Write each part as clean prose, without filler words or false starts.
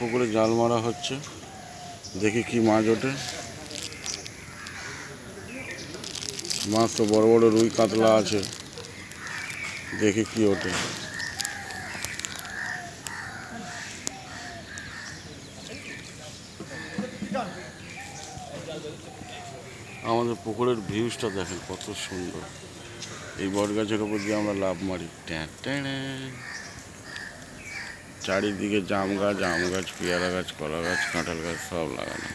পুকুরে জাল মারা হচ্ছে, দেখি কি মাছ ওঠে। মাছ তো বড় বড় রুই কাতলা আছে, দেখি কি ওঠে। আমাদের পুকুরের ভিউজটা দেখেন কত সুন্দর। এই বট গাছের উপর দিয়ে আমরা লাফ মারি। চারিদিকে জাম গাছ, পেয়ারা গাছ, কলা গাছ, কাঁঠাল গাছ সব লাগানো।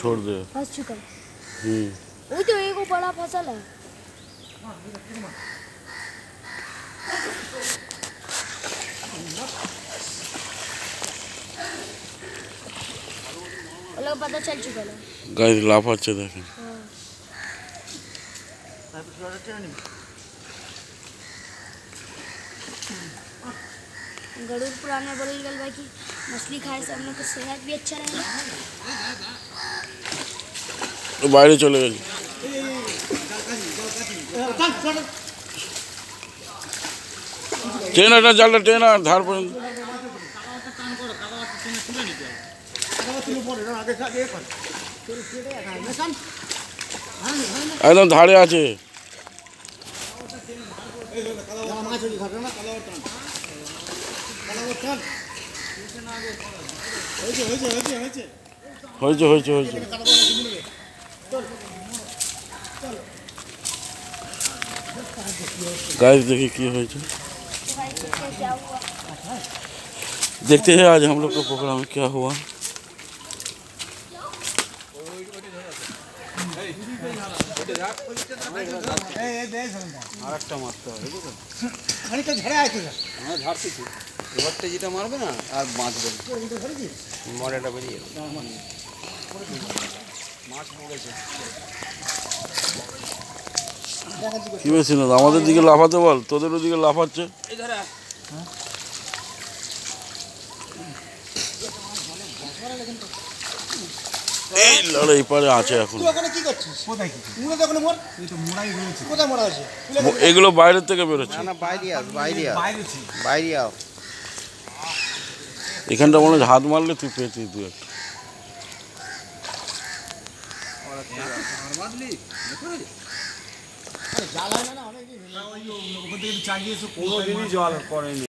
छोड़ दे। फंस चुका है। वही तो एक बड़ा फसल है। लोग पता चल चुका है। गाइस लाफाচ্ছে দেখেন। गरुड़ पुराने बोल गल भाई कि मछली खाए से हम लोग का सेहत भी अच्छा रहेगा। तो বাইরে চলে গেল। টেনাটা জালটা টেনা ধার পর্যন্ত। একদম ধারে আছে। হয়েছে। गाइस देखिए क्या হয়েছে। देखते हैं आज हम लोग को पोखरा में क्या हुआ। যেটা মারবে না আর বাঁচবে মরাটা বেরিয়ে মাছ পড়েছে। কি বেশি না আমাদের দিকে লাফাতে বল, তোদের ওদিকে লাফাচ্ছে। এই লড়াই পারে আছে এখন। এগুলো বাইরের থেকে বেরোচ্ছে। এখানটা মনে হয় হাত মারলে তুই পেয়েছিস দু একটা।